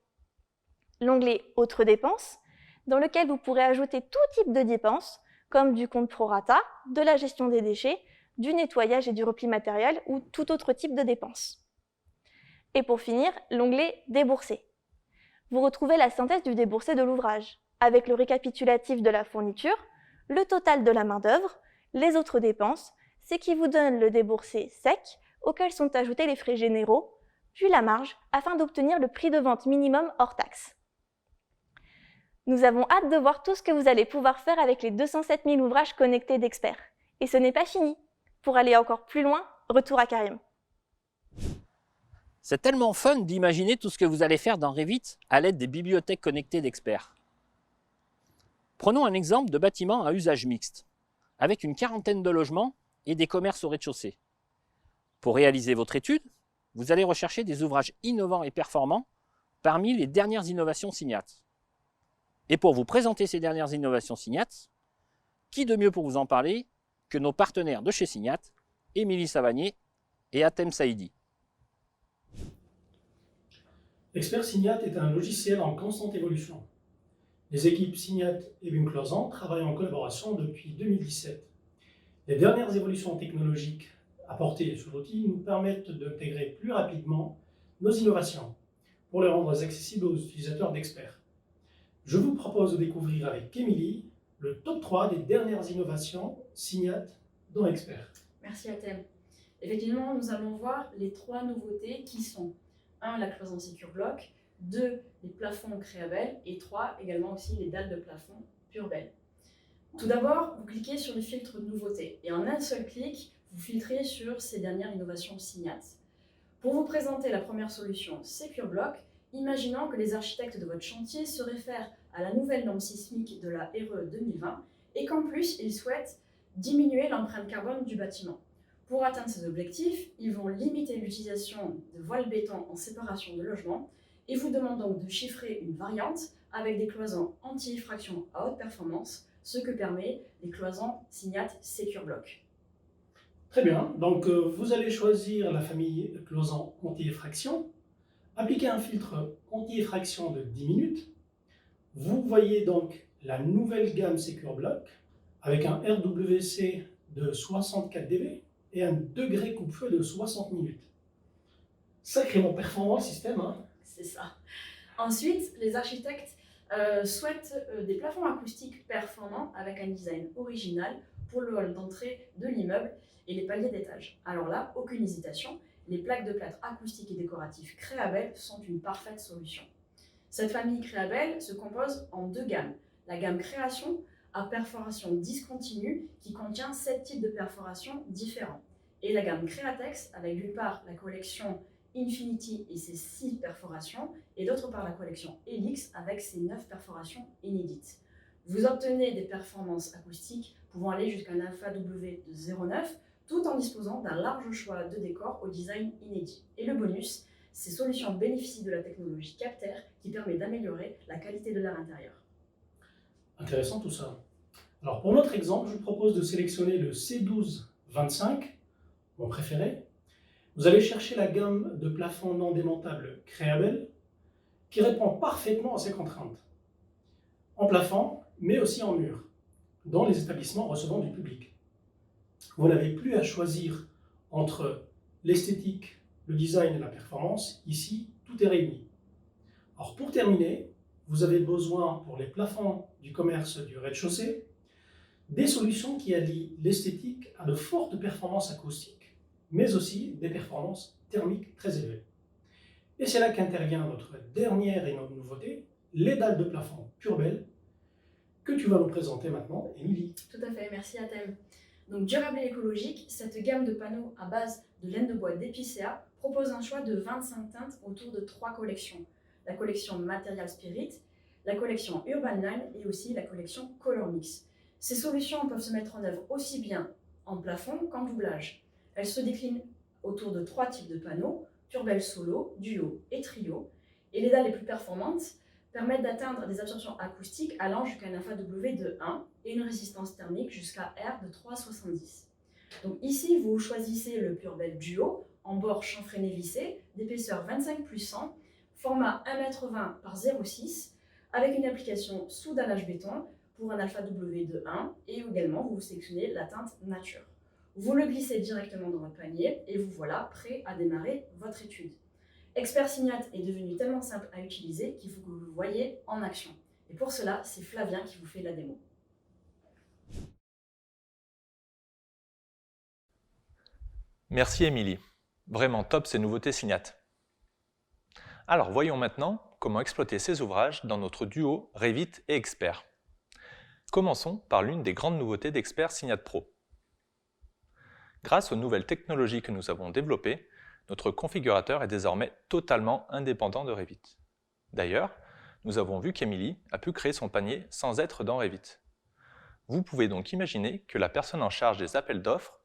L'onglet « Autres dépenses », dans lequel vous pourrez ajouter tout type de dépenses, comme du compte prorata, de la gestion des déchets, du nettoyage et du repli matériel ou tout autre type de dépenses. Et pour finir, l'onglet « Débourser ». Vous retrouvez la synthèse du déboursé de l'ouvrage, avec le récapitulatif de la fourniture, le total de la main-d'œuvre, les autres dépenses, ce qui vous donne le déboursé sec, auquel sont ajoutés les frais généraux, puis la marge, afin d'obtenir le prix de vente minimum hors taxe. Nous avons hâte de voir tout ce que vous allez pouvoir faire avec les 207 000 ouvrages connectés d'experts. Et ce n'est pas fini. Pour aller encore plus loin, retour à Karim. C'est tellement fun d'imaginer tout ce que vous allez faire dans Revit à l'aide des bibliothèques connectées d'experts. Prenons un exemple de bâtiment à usage mixte, avec une quarantaine de logements et des commerces au rez-de-chaussée. Pour réaliser votre étude, vous allez rechercher des ouvrages innovants et performants parmi les dernières innovations Signat. Et pour vous présenter ces dernières innovations Signat, qui de mieux pour vous en parler que nos partenaires de chez Signat, Émilie Savanier et Atem Saïdi. Expert Signat est un logiciel en constante évolution. Les équipes Signat et BIM Cloisant travaillent en collaboration depuis 2017. Les dernières évolutions technologiques apportées sur l'outil nous permettent d'intégrer plus rapidement nos innovations pour les rendre accessibles aux utilisateurs d'Expert. Je vous propose de découvrir avec Émilie le top 3 des dernières innovations Signat dans Expert. Merci Atem. Effectivement, nous allons voir les 3 nouveautés qui sont 1. La cloison Secure Block, 2. Les plafonds Créabel et 3. Également aussi les dalles de plafond Purbel. Tout d'abord, vous cliquez sur le filtre Nouveautés et en un seul clic, vous filtrez sur ces dernières innovations Signat. Pour vous présenter la première solution Secure Block, imaginons que les architectes de votre chantier se réfèrent à la nouvelle norme sismique de la RE 2020 et qu'en plus, ils souhaitent diminuer l'empreinte carbone du bâtiment. Pour atteindre ces objectifs, ils vont limiter l'utilisation de voiles béton en séparation de logements et vous demandent donc de chiffrer une variante avec des cloisons anti-effraction à haute performance, ce que permet les cloisons Signat Secure Block. Très bien, donc vous allez choisir la famille cloisons anti-effraction, appliquer un filtre anti-effraction de 10 minutes. Vous voyez donc la nouvelle gamme Secure Block avec un RWC de 64 dB et un degré coupe-feu de 60 minutes. Sacrément performant le système, hein? C'est ça. Ensuite, les architectes souhaitent des plafonds acoustiques performants avec un design original pour le hall d'entrée de l'immeuble et les paliers d'étage. Alors là, aucune hésitation, les plaques de plâtre acoustiques et décoratifs Creabel sont une parfaite solution. Cette famille Creabel se compose en deux gammes. La gamme Création à perforation discontinue qui contient 7 types de perforations différents. Et la gamme Createx avec d'une part la collection Infinity et ses 6 perforations, et d'autre part la collection Helix avec ses 9 perforations inédites. Vous obtenez des performances acoustiques pouvant aller jusqu'à un alpha W de 0,9, tout en disposant d'un large choix de décors au design inédit. Et le bonus, ces solutions bénéficient de la technologie Capter qui permet d'améliorer la qualité de l'air intérieur. Intéressant tout ça. Alors pour notre exemple, je vous propose de sélectionner le C1225, mon préféré. Vous allez chercher la gamme de plafonds non démontables Creabel qui répond parfaitement à ces contraintes, en plafond, mais aussi en mur, dans les établissements recevant du public. Vous n'avez plus à choisir entre l'esthétique, le design et la performance. Ici, tout est réuni. Alors pour terminer, vous avez besoin pour les plafonds du commerce du rez-de-chaussée des solutions qui allient l'esthétique à de fortes performances acoustiques, mais aussi des performances thermiques très élevées. Et c'est là qu'intervient notre dernière et notre nouveauté, les dalles de plafond Purbel, que tu vas nous présenter maintenant, Émilie. Tout à fait, merci Athème. Donc durable et écologique, cette gamme de panneaux à base de laine de bois d'Epicéa propose un choix de 25 teintes autour de 3 collections. La collection Material Spirit, la collection Urban Line et aussi la collection Color Mix. Ces solutions peuvent se mettre en œuvre aussi bien en plafond qu'en doublage. Elles se déclinent autour de 3 types de panneaux, Purbel Solo, Duo et Trio, et les dalles les plus performantes permettent d'atteindre des absorptions acoustiques allant jusqu'à un alpha W de 1 et une résistance thermique jusqu'à R de 3,70. Donc ici, vous choisissez le Purbel Duo en bord chanfreiné vissé, d'épaisseur 25+100, format 1,20 m par 0,6, avec une application sous dallage béton pour un alpha W de 1, et également vous sélectionnez la teinte nature. Vous le glissez directement dans votre panier et vous voilà prêt à démarrer votre étude. Expert Signat est devenu tellement simple à utiliser qu'il faut que vous le voyez en action. Et pour cela, c'est Flavien qui vous fait la démo. Merci Émilie. Vraiment top ces nouveautés Signat. Alors voyons maintenant comment exploiter ces ouvrages dans notre duo Revit et Expert. Commençons par l'une des grandes nouveautés d'Expert Signat Pro. Grâce aux nouvelles technologies que nous avons développées, notre configurateur est désormais totalement indépendant de Revit. D'ailleurs, nous avons vu qu'Émilie a pu créer son panier sans être dans Revit. Vous pouvez donc imaginer que la personne en charge des appels d'offres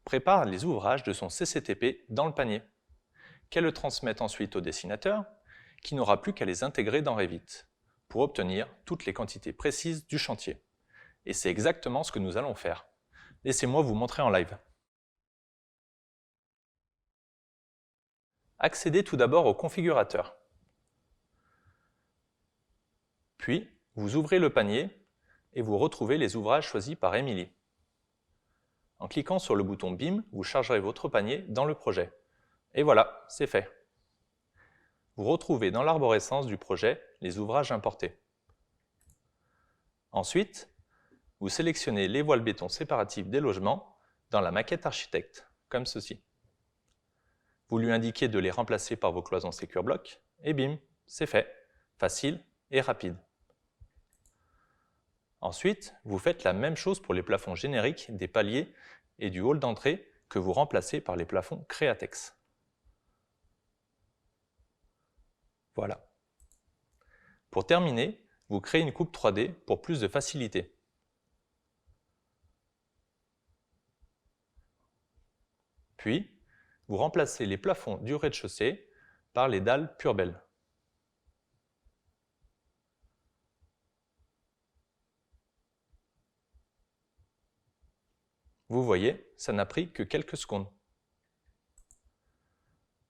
prépare les ouvrages de son CCTP dans le panier, qu'elle le transmette ensuite au dessinateur, qui n'aura plus qu'à les intégrer dans Revit, pour obtenir toutes les quantités précises du chantier. Et c'est exactement ce que nous allons faire. Laissez-moi vous montrer en live. Accédez tout d'abord au configurateur. Puis, vous ouvrez le panier et vous retrouvez les ouvrages choisis par Émilie. En cliquant sur le bouton BIM, vous chargerez votre panier dans le projet. Et voilà, c'est fait. Vous retrouvez dans l'arborescence du projet les ouvrages importés. Ensuite, vous sélectionnez les voiles béton séparatives des logements dans la maquette architecte, comme ceci. Vous lui indiquez de les remplacer par vos cloisons Secure Block, et bim, c'est fait, facile et rapide. Ensuite, vous faites la même chose pour les plafonds génériques des paliers et du hall d'entrée que vous remplacez par les plafonds Createx. Voilà. Pour terminer, vous créez une coupe 3D pour plus de facilité. Puis, vous remplacez les plafonds du rez-de-chaussée par les dalles Purbel. Vous voyez, ça n'a pris que quelques secondes.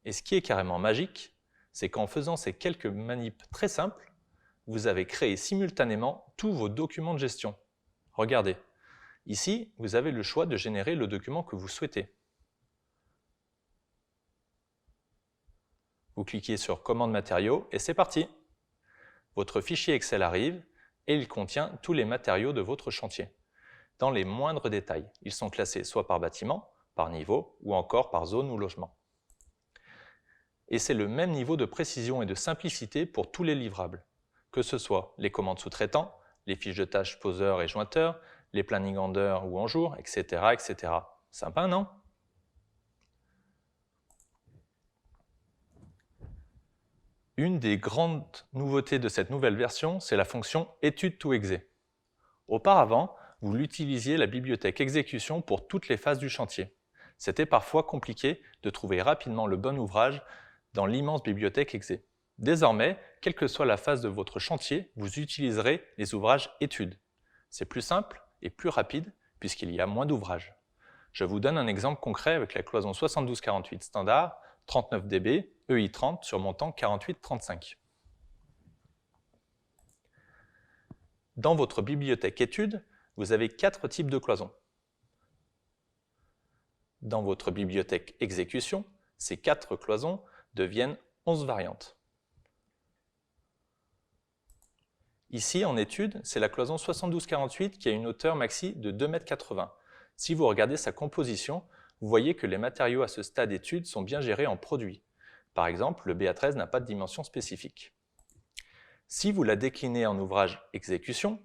Et ce qui est carrément magique, c'est qu'en faisant ces quelques manips très simples, vous avez créé simultanément tous vos documents de gestion. Regardez, ici, vous avez le choix de générer le document que vous souhaitez. Vous cliquez sur « Commande matériaux » et c'est parti. Votre fichier Excel arrive et il contient tous les matériaux de votre chantier. Dans les moindres détails, ils sont classés soit par bâtiment, par niveau ou encore par zone ou logement. Et c'est le même niveau de précision et de simplicité pour tous les livrables, que ce soit les commandes sous-traitants, les fiches de tâches poseurs et jointeurs, les plannings en heures ou en jours, etc. etc. Sympa, non? Une des grandes nouveautés de cette nouvelle version, c'est la fonction Étude to Exe. Auparavant, vous l'utilisiez la bibliothèque exécution pour toutes les phases du chantier. C'était parfois compliqué de trouver rapidement le bon ouvrage dans l'immense bibliothèque Exe. Désormais, quelle que soit la phase de votre chantier, vous utiliserez les ouvrages études. C'est plus simple et plus rapide puisqu'il y a moins d'ouvrages. Je vous donne un exemple concret avec la cloison 7248 standard, 39 dB, EI30 sur montant 4835. Dans votre bibliothèque études, vous avez 4 types de cloisons. Dans votre bibliothèque exécution, ces 4 cloisons deviennent 11 variantes. Ici, en étude, c'est la cloison 7248 qui a une hauteur maxi de 2,80 m. Si vous regardez sa composition, vous voyez que les matériaux à ce stade d'étude sont bien gérés en produits. Par exemple, le BA13 n'a pas de dimension spécifique. Si vous la déclinez en ouvrage exécution,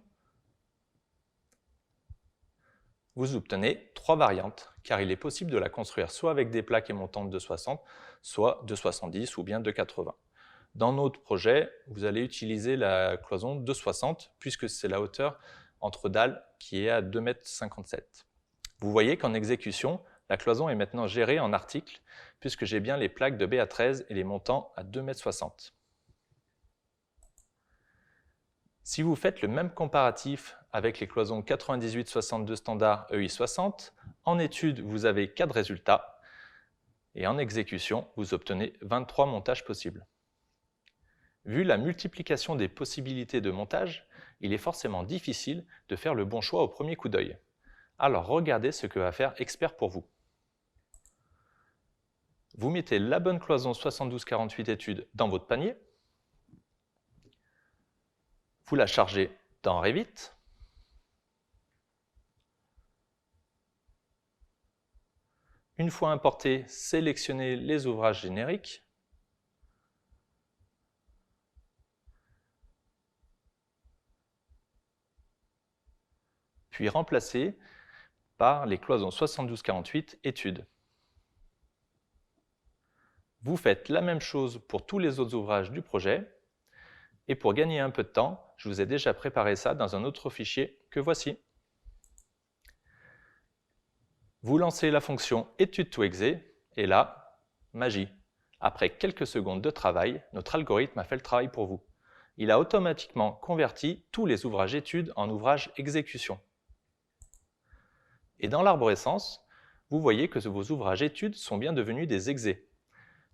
vous obtenez 3 variantes, car il est possible de la construire soit avec des plaques et montantes de 60, soit de 70 ou bien de 80. Dans notre projet, vous allez utiliser la cloison de 60, puisque c'est la hauteur entre dalles qui est à 2,57 m. Vous voyez qu'en exécution, la cloison est maintenant gérée en articles, puisque j'ai bien les plaques de BA13 et les montants à 2,60 m. Si vous faites le même comparatif avec les cloisons 98-62 standard EI60, en étude, vous avez 4 résultats, et en exécution, vous obtenez 23 montages possibles. Vu la multiplication des possibilités de montage, il est forcément difficile de faire le bon choix au premier coup d'œil. Alors regardez ce que va faire Expert pour vous. Vous mettez la bonne cloison 7248 études dans votre panier, vous la chargez dans Revit, une fois importé, sélectionnez les ouvrages génériques, puis remplacez par les cloisons 7248 études. Vous faites la même chose pour tous les autres ouvrages du projet, et pour gagner un peu de temps, je vous ai déjà préparé ça dans un autre fichier que voici. Vous lancez la fonction Étude to Exe, et là, magie. Après quelques secondes de travail, notre algorithme a fait le travail pour vous. Il a automatiquement converti tous les ouvrages études en ouvrages exécution. Et dans l'arborescence, vous voyez que vos ouvrages études sont bien devenus des exés.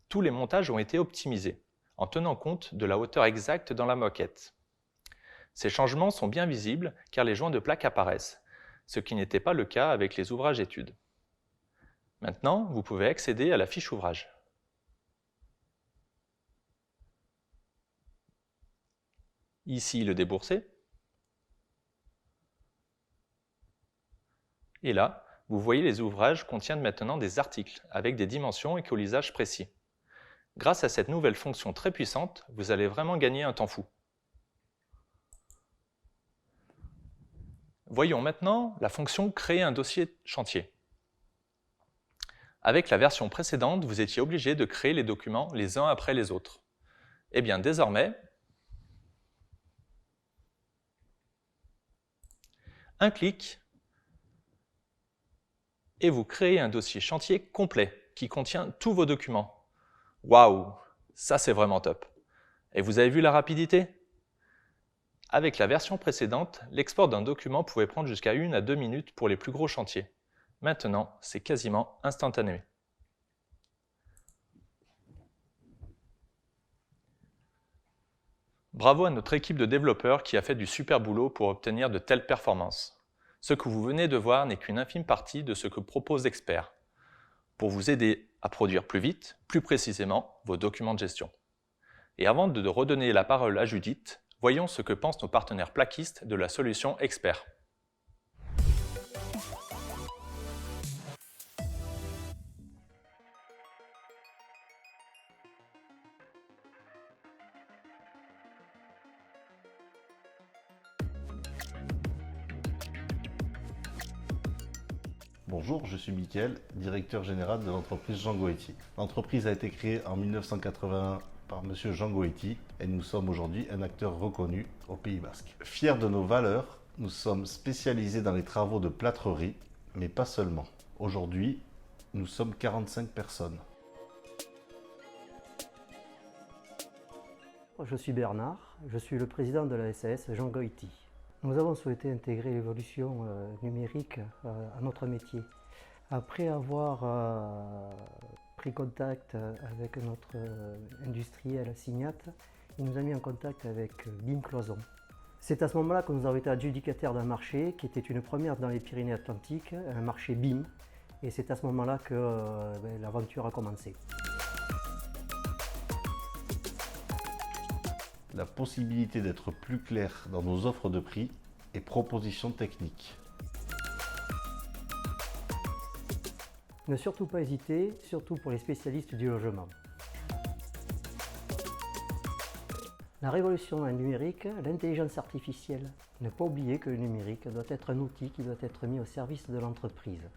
Tous les montages ont été optimisés, en tenant compte de la hauteur exacte dans la moquette. Ces changements sont bien visibles car les joints de plaques apparaissent, ce qui n'était pas le cas avec les ouvrages études. Maintenant, vous pouvez accéder à la fiche ouvrage. Ici, le déboursé. Et là, vous voyez les ouvrages contiennent maintenant des articles avec des dimensions et colisages précis. Grâce à cette nouvelle fonction très puissante, vous allez vraiment gagner un temps fou. Voyons maintenant la fonction « Créer un dossier chantier ». Avec la version précédente, vous étiez obligé de créer les documents les uns après les autres. Eh bien, désormais, un clic et vous créez un dossier chantier complet qui contient tous vos documents. Waouh, ça c'est vraiment top. Et vous avez vu la rapidité? Avec la version précédente, l'export d'un document pouvait prendre jusqu'à 1 à 2 minutes pour les plus gros chantiers. Maintenant, c'est quasiment instantané. Bravo à notre équipe de développeurs qui a fait du super boulot pour obtenir de telles performances. Ce que vous venez de voir n'est qu'une infime partie de ce que propose Expert, pour vous aider à produire plus vite, plus précisément, vos documents de gestion. Et avant de redonner la parole à Judith, voyons ce que pensent nos partenaires plaquistes de la solution Expert. Bonjour, je suis Mickaël, directeur général de l'entreprise Jean Goetti. L'entreprise a été créée en 1981 par M. Jean Goetti et nous sommes aujourd'hui un acteur reconnu au Pays Basque. Fiers de nos valeurs, nous sommes spécialisés dans les travaux de plâtrerie, mais pas seulement. Aujourd'hui, nous sommes 45 personnes. Je suis Bernard, je suis le président de la SAS Jean Goetti. Nous avons souhaité intégrer l'évolution numérique à notre métier. Après avoir pris contact avec notre industriel Signat, il nous a mis en contact avec BIM Cloison. C'est à ce moment-là que nous avons été adjudicataires d'un marché qui était une première dans les Pyrénées-Atlantiques, un marché BIM. Et c'est à ce moment-là que l'aventure a commencé. La possibilité d'être plus clair dans nos offres de prix et propositions techniques. Ne surtout pas hésiter, surtout pour les spécialistes du logement. La révolution numérique, l'intelligence artificielle. Ne pas oublier que le numérique doit être un outil qui doit être mis au service de l'entreprise.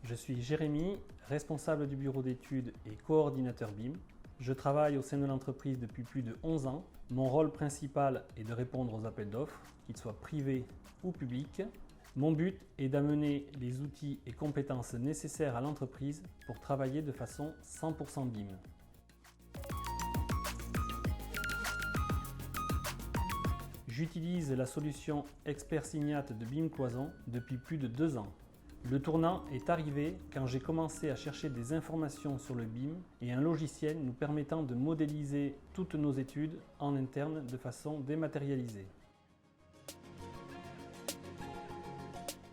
Je suis Jérémy, responsable du bureau d'études et coordinateur BIM. Je travaille au sein de l'entreprise depuis plus de 11 ans. Mon rôle principal est de répondre aux appels d'offres, qu'ils soient privés ou publics. Mon but est d'amener les outils et compétences nécessaires à l'entreprise pour travailler de façon 100% BIM. J'utilise la solution Expert Signat de BIM Cloison depuis plus de 2 ans. Le tournant est arrivé quand j'ai commencé à chercher des informations sur le BIM et un logiciel nous permettant de modéliser toutes nos études en interne de façon dématérialisée.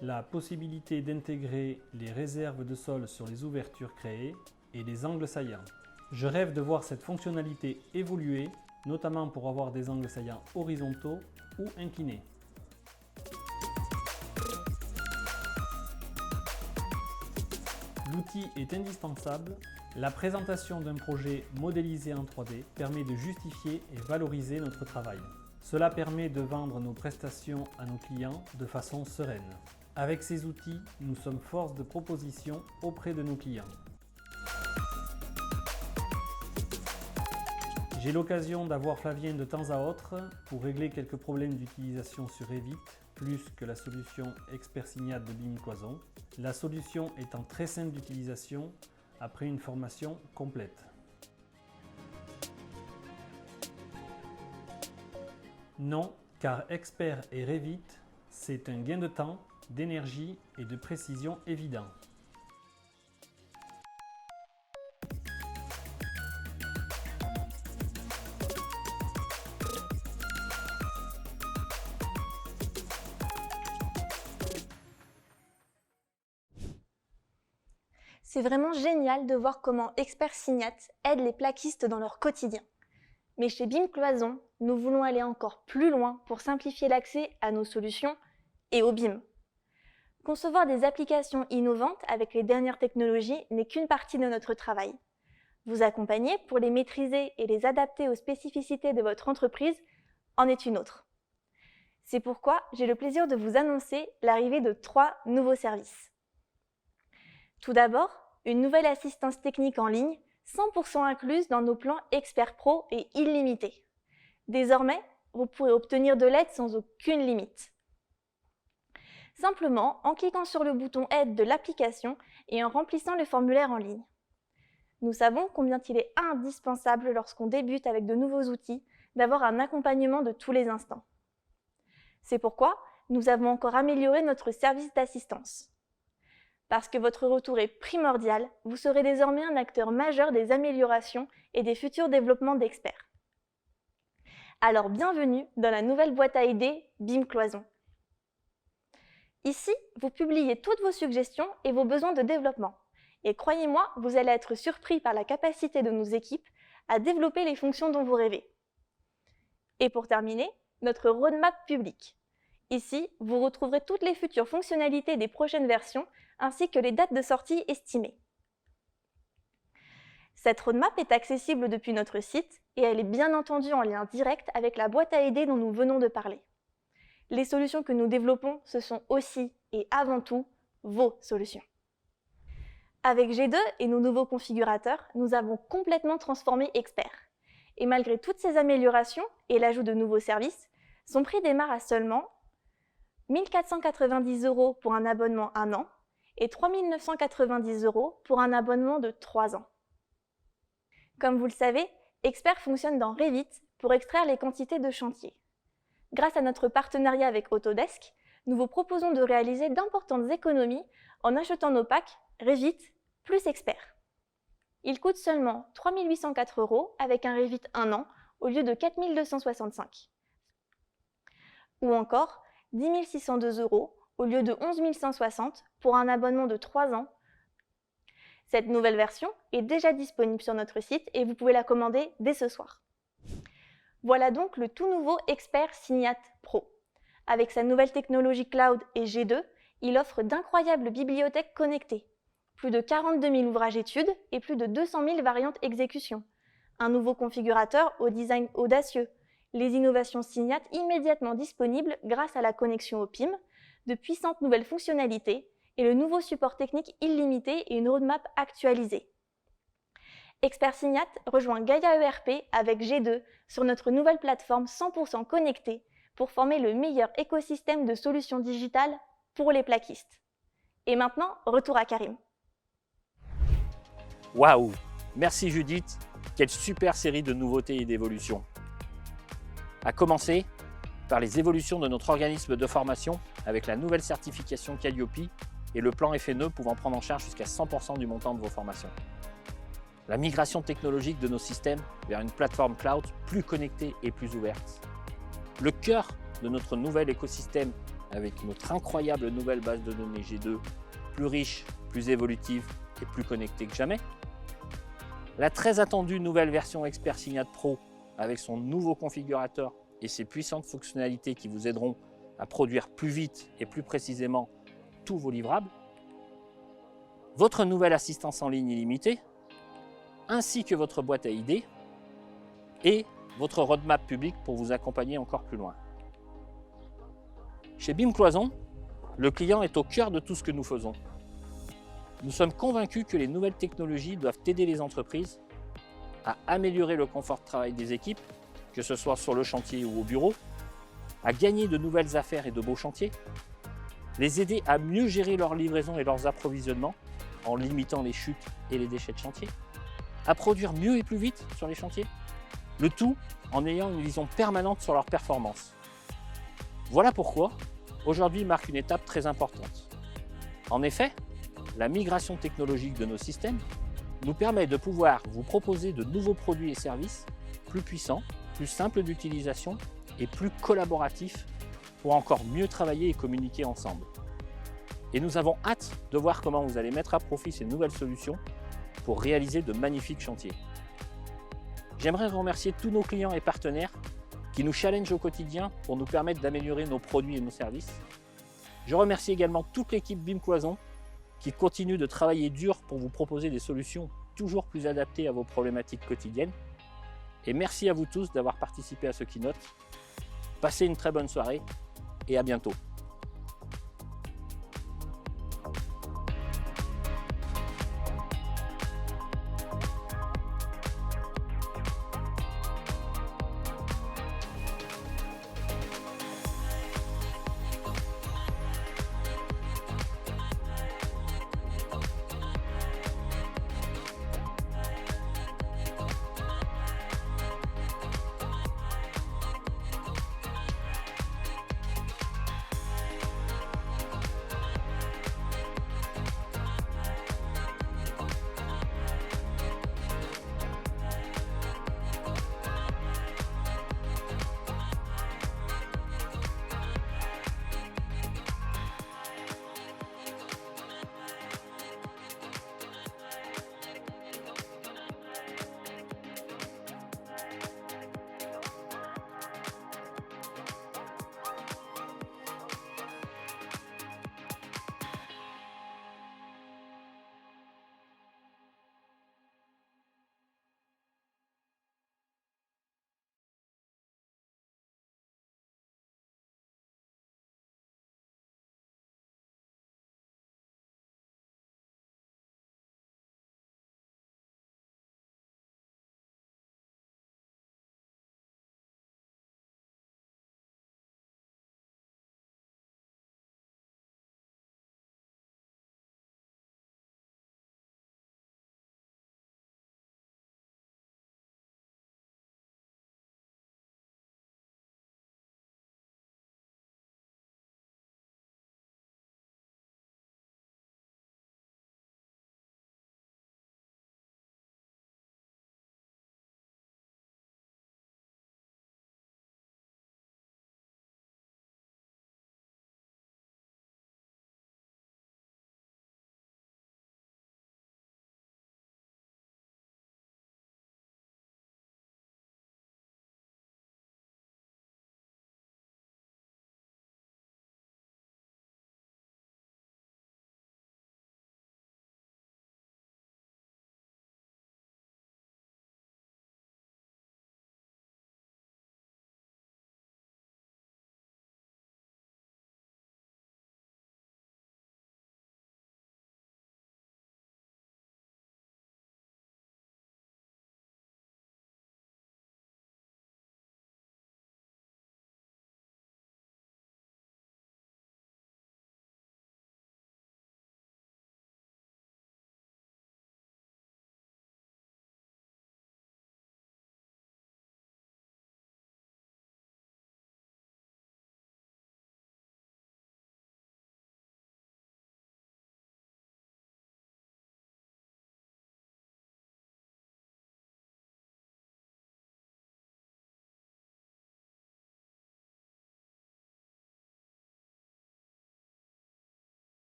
La possibilité d'intégrer les réserves de sol sur les ouvertures créées et les angles saillants. Je rêve de voir cette fonctionnalité évoluer, notamment pour avoir des angles saillants horizontaux ou inclinés. L'outil est indispensable. La présentation d'un projet modélisé en 3D permet de justifier et valoriser notre travail. Cela permet de vendre nos prestations à nos clients de façon sereine. Avec ces outils, nous sommes force de proposition auprès de nos clients. J'ai l'occasion d'avoir Flavien de temps à autre pour régler quelques problèmes d'utilisation sur Revit, plus que la solution Expert Signat de BIM Cloison, la solution étant très simple d'utilisation après une formation complète. Non, car Expert et Revit, c'est un gain de temps, d'énergie et de précision évident. C'est vraiment génial de voir comment Expert Signat aide les plaquistes dans leur quotidien. Mais chez BIM Cloison, nous voulons aller encore plus loin pour simplifier l'accès à nos solutions et au BIM. Concevoir des applications innovantes avec les dernières technologies n'est qu'une partie de notre travail. Vous accompagner pour les maîtriser et les adapter aux spécificités de votre entreprise en est une autre. C'est pourquoi j'ai le plaisir de vous annoncer l'arrivée de 3 nouveaux services. Tout d'abord, une nouvelle assistance technique en ligne, 100% incluse dans nos plans Expert Pro et illimitée. Désormais, vous pourrez obtenir de l'aide sans aucune limite. Simplement en cliquant sur le bouton Aide de l'application et en remplissant le formulaire en ligne. Nous savons combien il est indispensable lorsqu'on débute avec de nouveaux outils d'avoir un accompagnement de tous les instants. C'est pourquoi nous avons encore amélioré notre service d'assistance. Parce que votre retour est primordial, vous serez désormais un acteur majeur des améliorations et des futurs développements d'experts. Alors bienvenue dans la nouvelle boîte à idées BIM Cloison. Ici, vous publiez toutes vos suggestions et vos besoins de développement. Et croyez-moi, vous allez être surpris par la capacité de nos équipes à développer les fonctions dont vous rêvez. Et pour terminer, notre roadmap public. Ici, vous retrouverez toutes les futures fonctionnalités des prochaines versions ainsi que les dates de sortie estimées. Cette roadmap est accessible depuis notre site et elle est bien entendu en lien direct avec la boîte à idées dont nous venons de parler. Les solutions que nous développons, ce sont aussi et avant tout vos solutions. Avec G2 et nos nouveaux configurateurs, nous avons complètement transformé Expert. Et malgré toutes ces améliorations et l'ajout de nouveaux services, son prix démarre à seulement 1 490 € pour un abonnement 1 an et 3 990 € pour un abonnement de 3 ans. Comme vous le savez, Expert fonctionne dans Revit pour extraire les quantités de chantier. Grâce à notre partenariat avec Autodesk, nous vous proposons de réaliser d'importantes économies en achetant nos packs Revit plus Expert. Il coûte seulement 3 804 € avec un Revit 1 an au lieu de 4 265. Ou encore 10 602 € au lieu de 11 160 pour un abonnement de 3 ans. Cette nouvelle version est déjà disponible sur notre site et vous pouvez la commander dès ce soir. Voilà donc le tout nouveau Expert Signat Pro. Avec sa nouvelle technologie cloud et G2, il offre d'incroyables bibliothèques connectées, plus de 42 000 ouvrages études et plus de 200 000 variantes exécution, un nouveau configurateur au design audacieux, les innovations Signat immédiatement disponibles grâce à la connexion au PIM, de puissantes nouvelles fonctionnalités et le nouveau support technique illimité et une roadmap actualisée. Expert Signat rejoint Gaia ERP avec G2 sur notre nouvelle plateforme 100% connectée pour former le meilleur écosystème de solutions digitales pour les plaquistes. Et maintenant, retour à Karim. Waouh! Merci Judith, quelle super série de nouveautés et d'évolutions. À commencer par les évolutions de notre organisme de formation avec la nouvelle certification Calliope et le plan FNE pouvant prendre en charge jusqu'à 100% du montant de vos formations. La migration technologique de nos systèmes vers une plateforme cloud plus connectée et plus ouverte. Le cœur de notre nouvel écosystème avec notre incroyable nouvelle base de données G2, plus riche, plus évolutive et plus connectée que jamais. La très attendue nouvelle version Expert Signat Pro avec son nouveau configurateur et ses puissantes fonctionnalités qui vous aideront à produire plus vite et plus précisément tous vos livrables. Votre nouvelle assistance en ligne illimitée, ainsi que votre boîte à idées et votre roadmap public pour vous accompagner encore plus loin. Chez BIM Cloison, le client est au cœur de tout ce que nous faisons. Nous sommes convaincus que les nouvelles technologies doivent aider les entreprises à améliorer le confort de travail des équipes, que ce soit sur le chantier ou au bureau, à gagner de nouvelles affaires et de beaux chantiers, les aider à mieux gérer leurs livraisons et leurs approvisionnements en limitant les chutes et les déchets de chantier, à produire mieux et plus vite sur les chantiers, le tout en ayant une vision permanente sur leur performance. Voilà pourquoi aujourd'hui marque une étape très importante. En effet, la migration technologique de nos systèmes nous permet de pouvoir vous proposer de nouveaux produits et services plus puissants, plus simples d'utilisation et plus collaboratifs pour encore mieux travailler et communiquer ensemble. Et nous avons hâte de voir comment vous allez mettre à profit ces nouvelles solutions pour réaliser de magnifiques chantiers. J'aimerais remercier tous nos clients et partenaires qui nous challengent au quotidien pour nous permettre d'améliorer nos produits et nos services. Je remercie également toute l'équipe BIM Cloison qui continue de travailler dur pour vous proposer des solutions toujours plus adaptées à vos problématiques quotidiennes. Et merci à vous tous d'avoir participé à ce keynote. Passez une très bonne soirée et à bientôt.